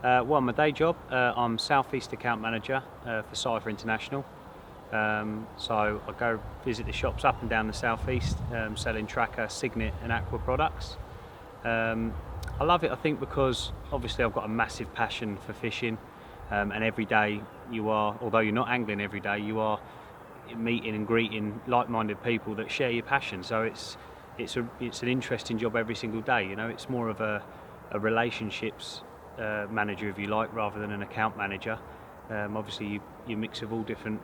Well, my day job, I'm Southeast Account Manager for Cypher International. So I go visit the shops up and down the southeast, selling Trakker, Signet and Aqua products. I love it, I think, because obviously I've got a massive passion for fishing, and every day you are, although you're not angling every day, you are meeting and greeting like-minded people that share your passion. So it's an interesting job every single day. You know, it's more of a relationships manager, if you like, rather than an account manager. Obviously, you mix of all different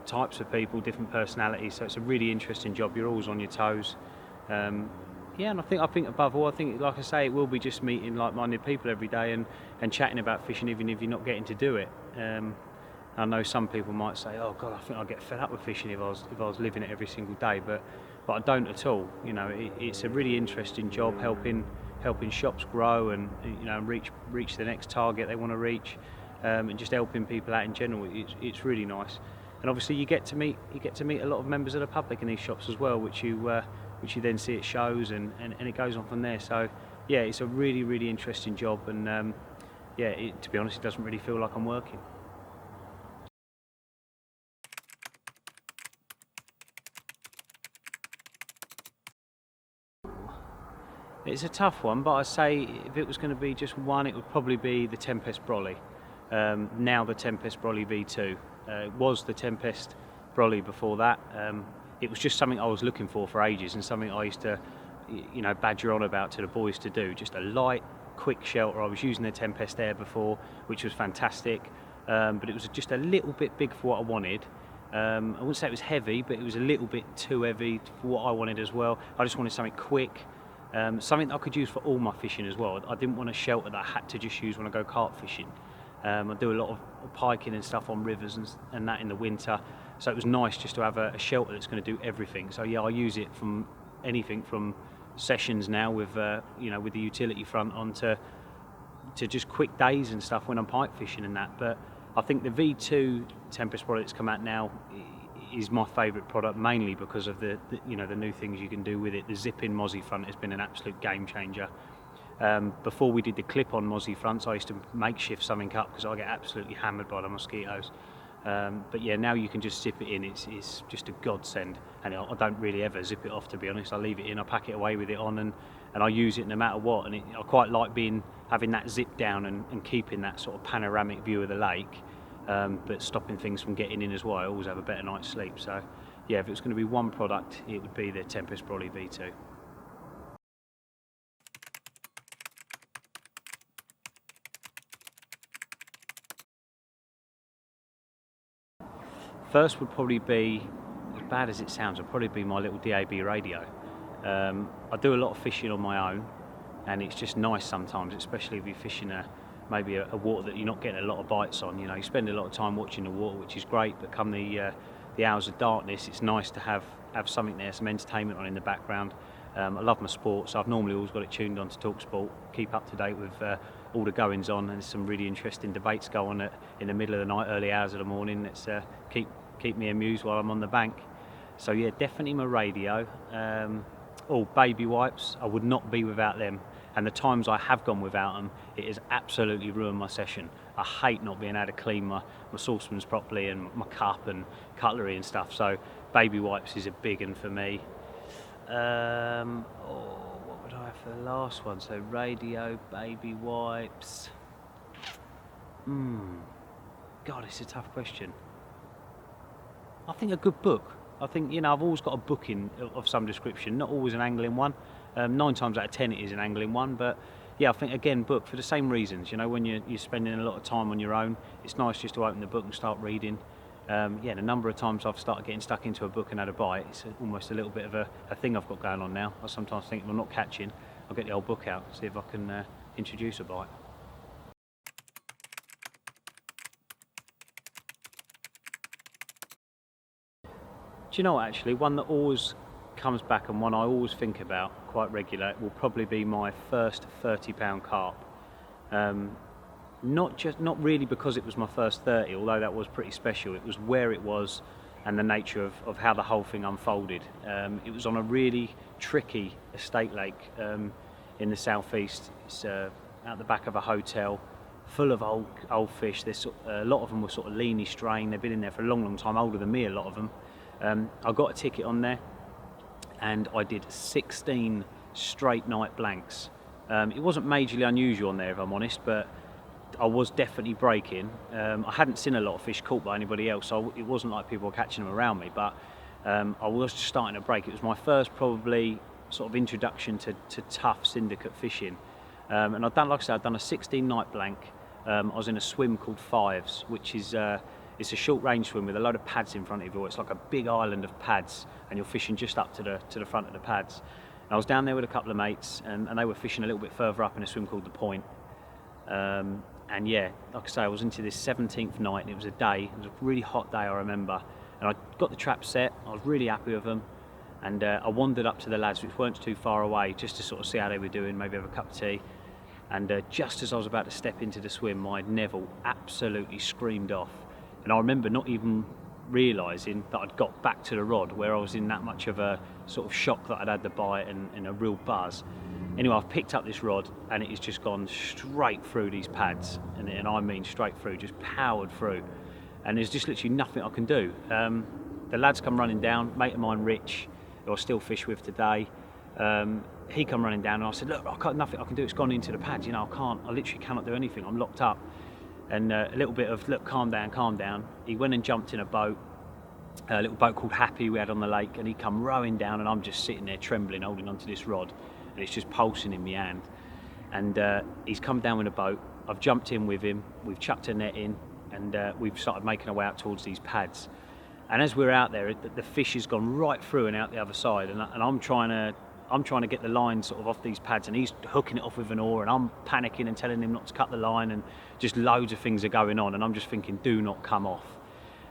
types of people, different personalities. So it's a really interesting job. You're always on your toes. And I think above all, like I say, it will be just meeting like-minded people every day and chatting about fishing, even if you're not getting to do it. I know some people might say, "Oh God, I think I'd get fed up with fishing if I was living it every single day," but I don't at all. You know, it's a really interesting job, helping shops grow and reach the next target they want to reach, and just helping people out in general. It's really nice, and obviously you get to meet a lot of members of the public in these shops as well, which you then see at shows, and it goes on from there. So yeah, it's a really interesting job, and to be honest, it doesn't really feel like I'm working. It's a tough one, but I'd say if it was going to be just one, it would probably be the Tempest Brolly. Now the Tempest Brolly V2. It was the Tempest Brolly before that. It was just something I was looking for ages, and something I used to, badger on about to the boys to do. Just a light, quick shelter. I was using the Tempest Air before, which was fantastic, but it was just a little bit big for what I wanted. I wouldn't say it was heavy, but it was a little bit too heavy for what I wanted as well. I just wanted something quick. Something that I could use for all my fishing as well. I didn't want a shelter that I had to just use when I go carp fishing. I do a lot of piking and stuff on rivers and that in the winter, so it was nice just to have a shelter that's going to do everything. So yeah, I use it from anything from sessions now with the utility front on to just quick days and stuff when I'm pike fishing and that. But I think the V2 Tempest product that's come out now is my favourite product, mainly because of the new things you can do with it. The zip-in mozzie front has been an absolute game changer. Before we did the clip-on mozzie fronts, I used to makeshift something up because I get absolutely hammered by the mosquitoes. But yeah, now you can just zip it in. It's just a godsend, and I don't really ever zip it off, to be honest. I leave it in, I pack it away with it on, and I use it no matter what. And I quite like having that zip down and keeping that sort of panoramic view of the lake. But stopping things from getting in as well. I always have a better night's sleep. So yeah, if it was going to be one product, it would be the Tempest Brolly V2. First would probably be, as bad as it sounds, would probably be my little DAB radio. I do a lot of fishing on my own, and it's just nice sometimes, especially if you're fishing maybe a water that you're not getting a lot of bites on. You know, you spend a lot of time watching the water, which is great, but come the hours of darkness, it's nice to have something there, some entertainment on in the background. I love my sport, so I've normally always got it tuned on to TalkSport, keep up to date with all the goings on, and there's some really interesting debates go on in the middle of the night, early hours of the morning. That's keep me amused while I'm on the bank. So yeah, definitely my radio. Baby wipes, I would not be without them. And the times I have gone without them, it has absolutely ruined my session. I hate not being able to clean my saucepans properly and my cup and cutlery and stuff. So baby wipes is a big one for me. What would I have for the last one? So radio, baby wipes. God, it's a tough question. I think a good book. I think, I've always got a book of some description, not always an angling one. 9 times out of 10 it is an angling one, but yeah, I think again book for the same reasons. When you're spending a lot of time on your own, it's nice just to open the book and start reading. The number of times I've started getting stuck into a book and had a bite, it's almost a little bit of a thing I've got going on now. I sometimes think if I'm not catching, I'll get the old book out, see if I can introduce a bite. Do you know what, actually, one that always comes back and one I always think about quite regular will probably be my first 30-pound carp. Not really because it was my first 30, although that was pretty special. It was where it was and the nature of how the whole thing unfolded. It was on a really tricky estate lake in the southeast. It's out the back of a hotel, full of old fish. There's a lot of them were sort of leany strain. They've been in there for a long time, older than me, a lot of them. I got a ticket on there, and I did 16 straight night blanks. It wasn't majorly unusual on there, if I'm honest, but I was definitely breaking. I hadn't seen a lot of fish caught by anybody else, so it wasn't like people were catching them around me, but I was just starting to break. It was my first probably sort of introduction to tough syndicate fishing. And I'd done, like I said, I'd done a 16 night blank. I was in a swim called Fives, which is it's a short range swim with a load of pads in front of you. It's like a big island of pads, and you're fishing just up to the front of the pads. And I was down there with a couple of mates, and they were fishing a little bit further up in a swim called the Point. And yeah, like I say, I was into this 17th night, and it was a day. It was a really hot day, I remember. And I got the trap set. I was really happy with them, and I wandered up to the lads, which weren't too far away, just to sort of see how they were doing, maybe have a cup of tea. And just as I was about to step into the swim, my Neville absolutely screamed off. And I remember not even realising that I'd got back to the rod, where I was in that much of a sort of shock that I'd had the bite and a real buzz. Anyway, I've picked up this rod, and it has just gone straight through these pads, and I mean straight through, just powered through. And there's just literally nothing I can do. The lads come running down, mate of mine, Rich, who I still fish with today. He come running down, and I said, look, I can't, nothing I can do, it's gone into the pads, you know, I literally cannot do anything, I'm locked up. And a little bit of, look, calm down. He went and jumped in a boat, a little boat called Happy we had on the lake, and he come rowing down, and I'm just sitting there trembling, holding onto this rod, and it's just pulsing in my hand. And he's come down with a boat, I've jumped in with him, we've chucked a net in, and we've started making our way out towards these pads. And as we're out there, the fish has gone right through and out the other side, and I'm trying to get the line sort of off these pads, and he's hooking it off with an oar, and I'm panicking and telling him not to cut the line, and just loads of things are going on, and I'm just thinking, do not come off.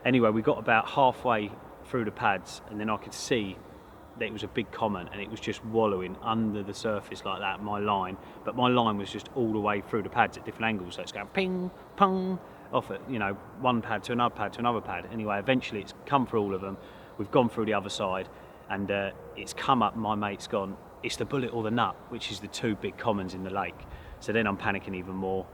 Anyway, we got about halfway through the pads, and then I could see that it was a big common, and it was just wallowing under the surface like that, my line, but my line was just all the way through the pads at different angles, so it's going ping, pong, off it, you know, one pad to another pad to another pad. Anyway, eventually it's come through all of them, we've gone through the other side, and it's come up, my mate's gone, it's the bullet or the nut, which is the two big commons in the lake. So then I'm panicking even more.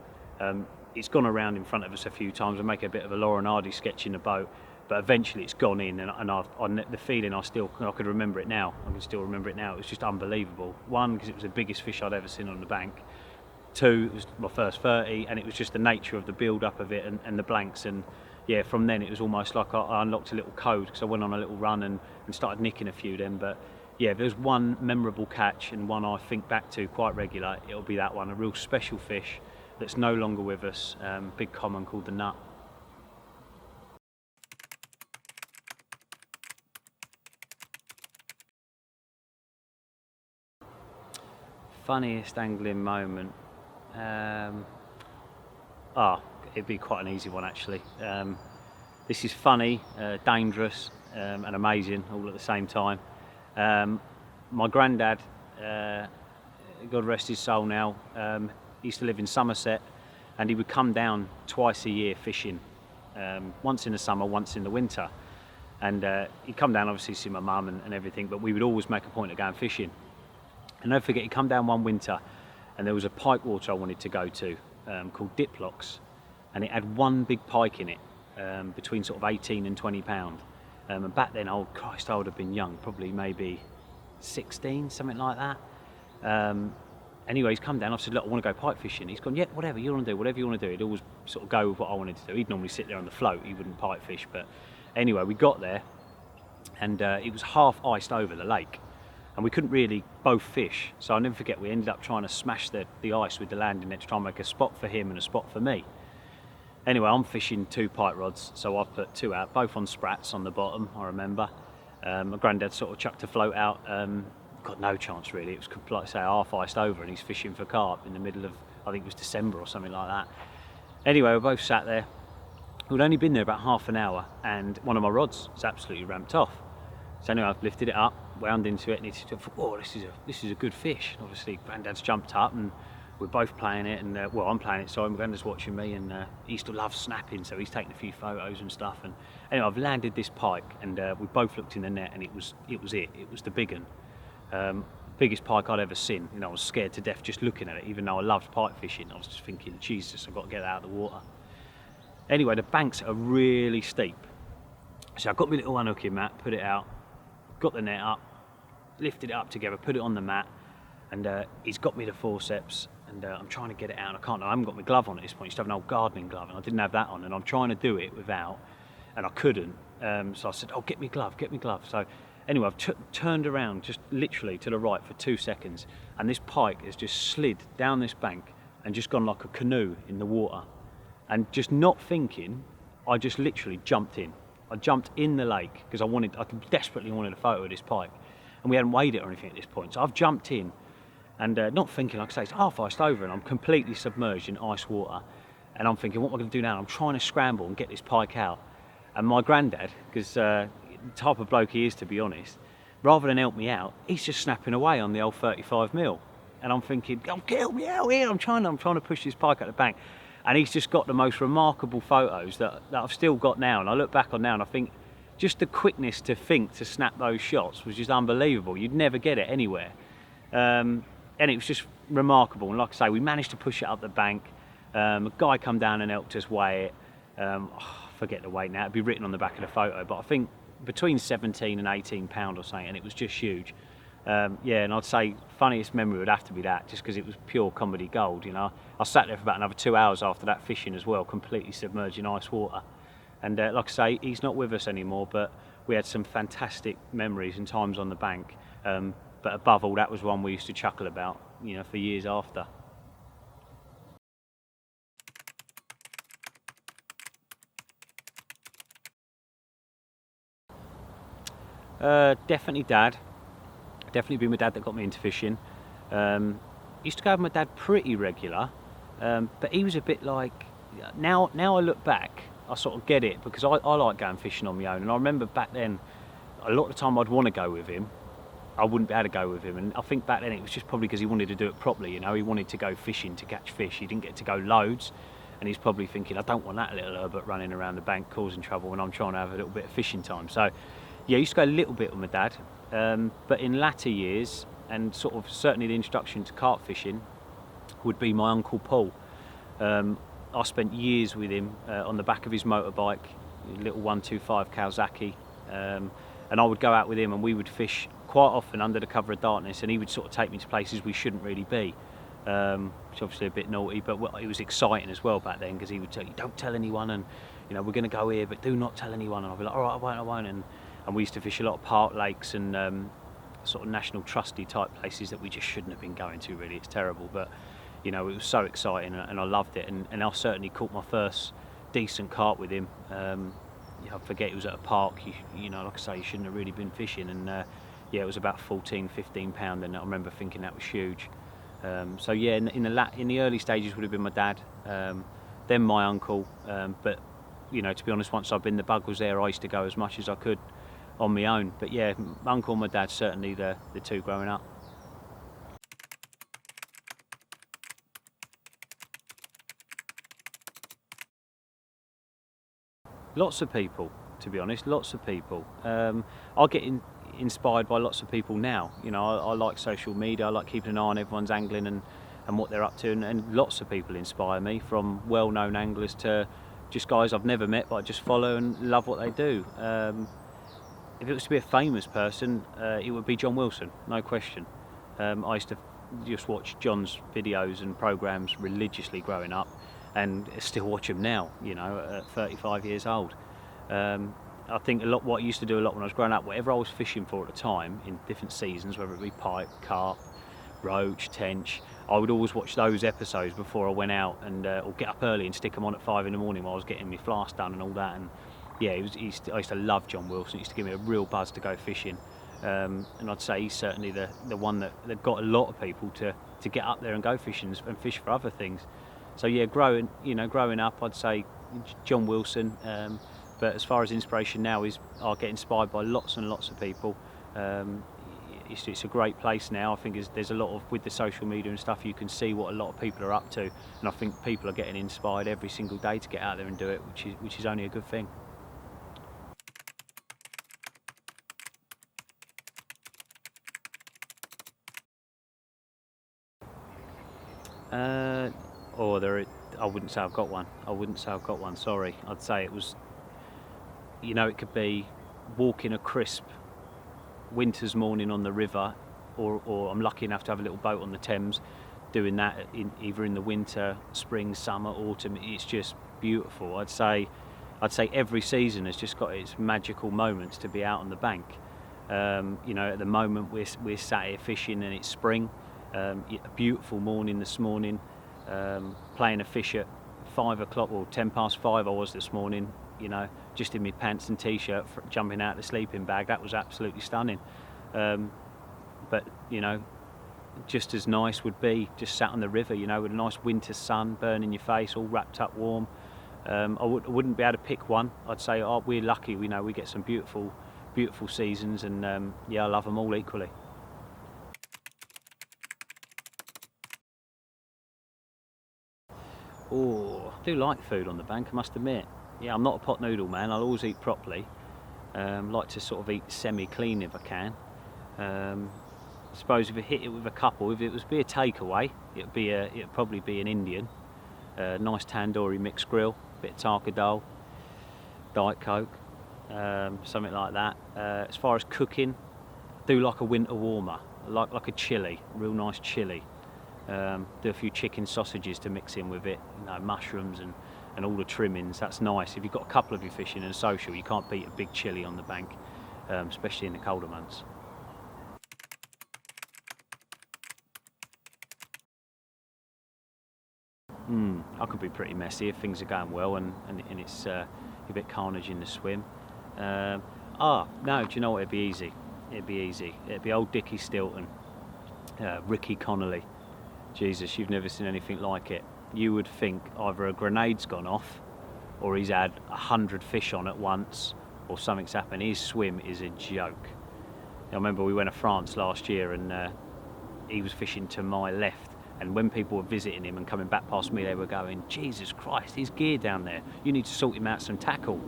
It's gone around in front of us a few times. I make a bit of a Laura and Hardy sketch in the boat, but eventually it's gone in, and the feeling I could remember it now. I can still remember it now. It was just unbelievable. One, because it was the biggest fish I'd ever seen on the bank. Two, it was my first 30, and it was just the nature of the build-up of it and the blanks. And yeah, from then it was almost like I unlocked a little code, because I went on a little run and started nicking a few then. But yeah, if there's one memorable catch and one I think back to quite regular, it'll be that one, a real special fish that's no longer with us, big common called the nut. Funniest angling moment? It'd be quite an easy one actually. This is funny, dangerous, and amazing all at the same time. My granddad, God rest his soul now, he used to live in Somerset, and he would come down twice a year fishing, once in the summer, once in the winter. And he'd come down obviously see my mum and everything, but we would always make a point of going fishing. And don't forget, he'd come down one winter, and there was a pike water I wanted to go to, called Diplocks, and it had one big pike in it, between sort of 18 and 20 pound. And back then, oh Christ, I would have been young, probably maybe 16, something like that. Anyway, he's come down, I've said, look, I want to go pike fishing. He's gone, yeah, whatever you want to do, whatever you want to do. He'd always sort of go with what I wanted to do. He'd normally sit there on the float, he wouldn't pike fish. But anyway, we got there, and it was half iced over the lake, and we couldn't really both fish. So I'll never forget, we ended up trying to smash the ice with the landing net to try and make a spot for him and a spot for me. Anyway, I'm fishing two pike rods, so I've put two out, both on sprats on the bottom, I remember. My granddad sort of chucked a float out, got no chance really. It was, like I say, half iced over, and he's fishing for carp in the middle of, I think it was December or something like that. Anyway, we both sat there. We'd only been there about half an hour, and one of my rods was absolutely ramped off. So anyway, I've lifted it up, wound into it, and he said, "Oh, this is a good fish." And obviously, granddad's jumped up, and we're both playing it, and well, I'm playing it, so my granddad's watching me, and he used to love snapping, so he's taking a few photos and stuff. And anyway, I've landed this pike, and we both looked in the net, and it was the big one. biggest pike I'd ever seen. You know, I was scared to death just looking at it, even though I loved pike fishing. I was just thinking, Jesus, I've got to get out of the water. Anyway, the banks are really steep. So I got my little unhooking mat, put it out, got the net up, lifted it up together, put it on the mat, and he's got me the forceps, and I'm trying to get it out, and I haven't got my glove on at this point. I used to have an old gardening glove, and I didn't have that on, and I'm trying to do it without, and I couldn't. So I said, oh, get me glove. So anyway, I've turned around just literally to the right for 2 seconds, and this pike has just slid down this bank and just gone like a canoe in the water. And just not thinking, I just literally jumped in. I jumped in the lake because I desperately wanted a photo of this pike, and we hadn't weighed it or anything at this point. So I've jumped in, and not thinking, like I say, it's half iced over, and I'm completely submerged in ice water. And I'm thinking, what am I going to do now? And I'm trying to scramble and get this pike out. And my granddad, because the type of bloke he is, to be honest, rather than help me out, he's just snapping away on the old 35mm. And I'm thinking, oh, get me out here! I'm trying to push this pike out the bank. And he's just got the most remarkable photos that I've still got now. And I look back on now and I think just the quickness to snap those shots was just unbelievable. You'd never get it anywhere. And it was just remarkable. And like I say, we managed to push it up the bank. A guy come down and helped us weigh it. I forget the weight now, it'd be written on the back of the photo, but I think between 17 and 18 pound or something, and it was just huge. Yeah, and I'd say funniest memory would have to be that, just because it was pure comedy gold, you know. I sat there for about another 2 hours after that fishing as well, completely submerged in ice water. And like I say, he's not with us anymore, but we had some fantastic memories and times on the bank. But above all, that was one we used to chuckle about, you know, for years after. Definitely Dad. Definitely been my dad that got me into fishing. Used to go with my dad pretty regular, but he was a bit like, now I look back, I sort of get it, because I like going fishing on my own, and I remember back then, a lot of the time I'd want to go with him, I wouldn't be able to go with him, and I think back then it was just probably because he wanted to do it properly, you know, he wanted to go fishing to catch fish, he didn't get to go loads, and he's probably thinking, I don't want that little Herbert running around the bank causing trouble when I'm trying to have a little bit of fishing time. So yeah, I used to go a little bit with my dad, but in latter years, and sort of certainly the introduction to carp fishing would be my Uncle Paul. I spent years with him on the back of his motorbike, a little 125 Kawasaki, and I would go out with him and we would fish quite often under the cover of darkness, and he would sort of take me to places we shouldn't really be, which obviously a bit naughty, but it was exciting as well back then, because he would tell you, don't tell anyone, and you know, we're going to go here, but do not tell anyone. And I'd be like, all right, I won't. And we used to fish a lot of park lakes and sort of national trusty type places that we just shouldn't have been going to, really. It's terrible, but you know, it was so exciting, and I loved it, and I certainly caught my first decent carp with him. I forget, it was at a park, you know, like I say, you shouldn't have really been fishing, and yeah, it was about 14, 15 pound, and I remember thinking that was huge. So yeah, in the early stages would have been my dad, then my uncle, but you know, to be honest, once I've been, the bug was there, I used to go as much as I could on my own. But yeah, my uncle and my dad, certainly the two growing up. Lots of people, to be honest, lots of people. I get inspired by lots of people now. You know, I like social media, I like keeping an eye on everyone's angling and what they're up to, and lots of people inspire me, from well-known anglers to just guys I've never met but I just follow and love what they do. If it was to be a famous person, it would be John Wilson, no question. I used to just watch John's videos and programmes religiously growing up, and still watch them now, you know, at 35 years old. I think what I used to do a lot when I was growing up, whatever I was fishing for at the time, in different seasons, whether it be pike, carp, roach, tench, I would always watch those episodes before I went out, and or get up early and stick them on at 5 in the morning while I was getting my flask done and all that. And yeah, I used to love John Wilson. He used to give me a real buzz to go fishing, and I'd say he's certainly the one that got a lot of people to get up there and go fishing and fish for other things. So yeah, growing up, I'd say John Wilson. But as far as inspiration now I get inspired by lots and lots of people. It's a great place now. I think there's a lot of, with the social media and stuff, you can see what a lot of people are up to, and I think people are getting inspired every single day to get out there and do it, which is only a good thing. Or I wouldn't say I've got one. I wouldn't say I've got one. Sorry. I'd say it was. It could be walking a crisp winter's morning on the river, or I'm lucky enough to have a little boat on the Thames, doing that either in the winter, spring, summer, autumn. It's just beautiful. I'd say every season has just got its magical moments to be out on the bank. At the moment we're sat here fishing and it's spring. A beautiful morning this morning. Playing a fish at 5 o'clock or 10 past 5 I was this morning, just in my pants and t-shirt, jumping out of the sleeping bag. That was absolutely stunning. But just as nice would be just sat on the river, with a nice winter sun burning your face, all wrapped up warm. I wouldn't be able to pick one. I'd say, we're lucky. We get some beautiful seasons, and I love them all equally. Oh, I do like food on the bank, I must admit. Yeah, I'm not a pot noodle man. I'll always eat properly. Like to sort of eat semi-clean if I can. I suppose if I hit it with a couple, if it was be a takeaway, it'd probably be an Indian. Nice tandoori mixed grill, bit of Trakker dal, Diet Coke, something like that. As far as cooking, I do like a winter warmer. I like a chilli, real nice chilli. Do a few chicken sausages to mix in with it, mushrooms and all the trimmings. That's nice. If you've got a couple of you fishing and social, you can't beat a big chilli on the bank, especially in the colder months. I can be pretty messy if things are going well and it's a bit carnage in the swim. No, do you know what? It'd be easy. It'd be old Dickie Stilton, Ricky Connolly. Jesus, you've never seen anything like it. You would think either a grenade's gone off, or he's had 100 fish on at once, or something's happened. His swim is a joke. I remember we went to France last year, and he was fishing to my left. And when people were visiting him and coming back past me, they were going, Jesus Christ, his gear down there. You need to sort him out some tackle.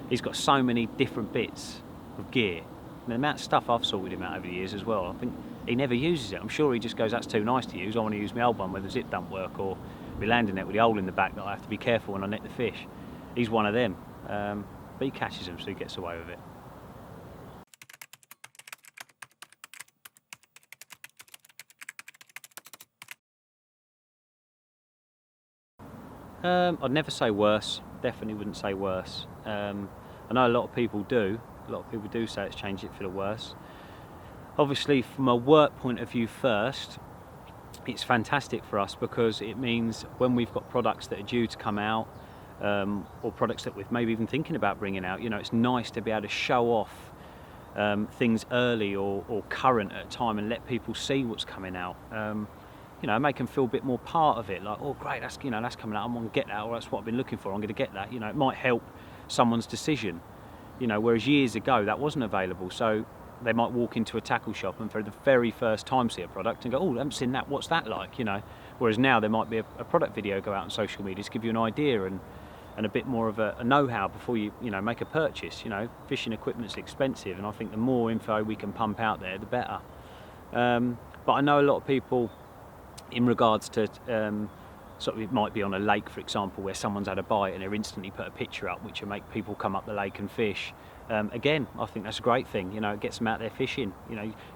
He's got so many different bits of gear. And the amount of stuff I've sorted him out over the years as well, I think he never uses it. I'm sure he just goes, that's too nice to use. I want to use my old one where the zip don't work, or my landing net with the hole in the back that I have to be careful when I net the fish. He's one of them. But he catches them, so he gets away with it. I'd never say worse. Definitely wouldn't say worse. I know a lot of people do. A lot of people do say it's changed it for the worse. Obviously, from a work point of view first, it's fantastic for us because it means when we've got products that are due to come out, or products that we're maybe even thinking about bringing out, it's nice to be able to show off things early or current at a time and let people see what's coming out. Make them feel a bit more part of it. Like, oh great, that's coming out. I'm going to get that, or that's what I've been looking for. I'm going to get that. It might help someone's decision. Whereas years ago that wasn't available. So they might walk into a tackle shop and for the very first time see a product and go, oh, I haven't seen that. What's that like? Whereas now there might be a product video go out on social media to give you an idea and a bit more of a know-how before you make a purchase. Fishing equipment's expensive, and I think the more info we can pump out there, the better. But I know a lot of people, in regards to sort of, it might be on a lake, for example, where someone's had a bite and they're instantly put a picture up, which will make people come up the lake and fish. Again, I think that's a great thing. It gets them out there fishing.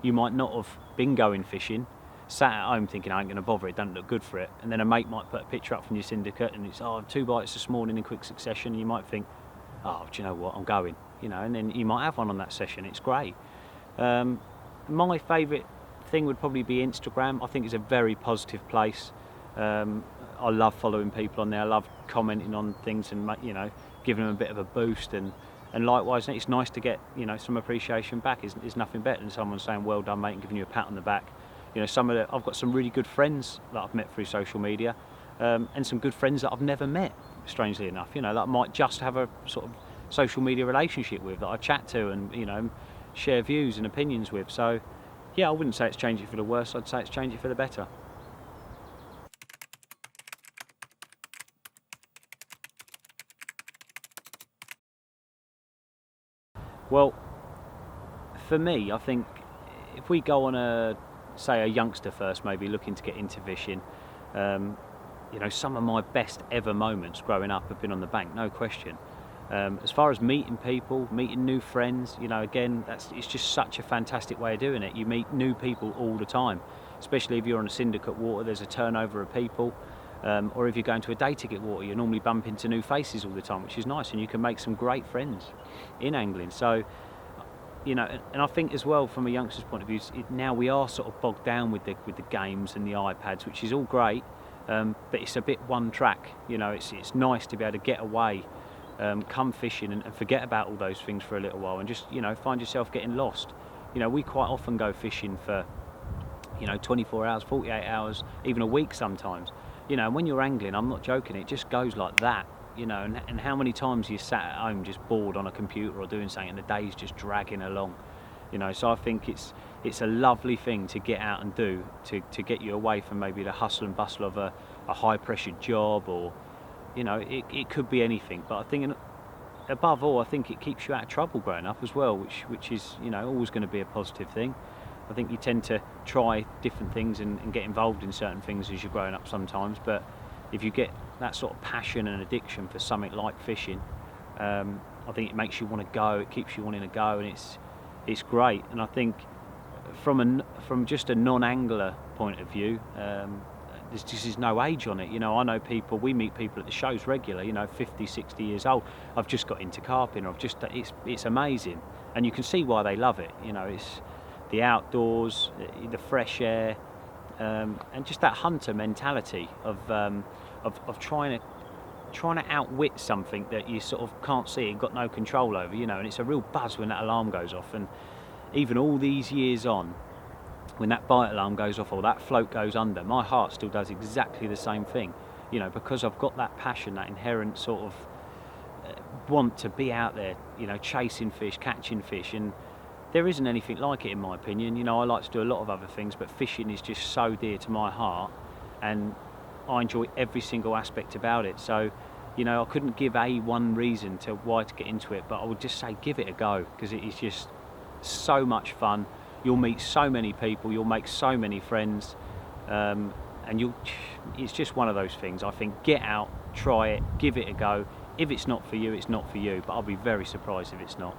You might not have been going fishing, sat at home thinking I ain't going to bother, it doesn't look good for it, and then a mate might put a picture up from your syndicate and it's 2 bites this morning in quick succession, and you might think, oh, do you know what, I'm going, and then you might have one on that session. It's great. My favourite thing would probably be Instagram. I think it's a very positive place. I love following people on there. I love commenting on things and giving them a bit of a boost, and likewise it's nice to get some appreciation back. Is nothing better than someone saying well done mate and giving you a pat on the back. I've got some really good friends that I've met through social media, and some good friends that I've never met, strangely enough, that I might just have a sort of social media relationship with, that I chat to and share views and opinions with. So yeah, I wouldn't say it's changed it for the worse, I'd say it's changed it for the better. Well, for me, I think if we go on a youngster first, maybe looking to get into fishing, you know, some of my best ever moments growing up have been on the bank, no question. As far as meeting people, meeting new friends, you know, again, it's just such a fantastic way of doing it. You meet new people all the time, especially if you're on a syndicate water, there's a turnover of people. Or if you're going to a day ticket water, you normally bump into new faces all the time, which is nice, and you can make some great friends in angling. So, you know, and I think as well from a youngster's point of view, now we are sort of bogged down with the games and the iPads, which is all great, but it's a bit one track. You know, it's nice to be able to get away, come fishing and forget about all those things for a little while and just, you know, find yourself getting lost. You know, we quite often go fishing for, you know, 24 hours, 48 hours, even a week sometimes. You know, and when you're angling, I'm not joking, it just goes like that. You know, and how many times you sat at home just bored on a computer or doing something and the day's just dragging along. You know, so I think it's a lovely thing to get out and do to get you away from maybe the hustle and bustle of a high pressure job, or, you know, it could be anything. But I think above all, I think it keeps you out of trouble growing up as well, which is, you know, always going to be a positive thing. I think you tend to try different things and get involved in certain things as you're growing up sometimes, but if you get that sort of passion and addiction for something like fishing, I think it makes you want to go, it keeps you wanting to go, and it's great. And I think from just a non-angler point of view, there's just no age on it. You know, I know people, we meet people at the shows regular, you know, 50, 60 years old. I've just got into carping, it's amazing. And you can see why they love it. You know, it's the outdoors, the fresh air, and just that hunter mentality of trying to outwit something that you sort of can't see and got no control over, you know. And it's a real buzz when that alarm goes off. And even all these years on, when that bite alarm goes off or that float goes under, my heart still does exactly the same thing, you know, because I've got that passion, that inherent sort of want to be out there, you know, chasing fish, catching fish. And there isn't anything like it, in my opinion. You know, I like to do a lot of other things, but fishing is just so dear to my heart, and I enjoy every single aspect about it. So, you know, I couldn't give one reason to why to get into it, but I would just say give it a go, because it is just so much fun. You'll meet so many people, you'll make so many friends, and it's just one of those things. I think get out, try it, give it a go. If it's not for you, it's not for you, but I'll be very surprised if it's not.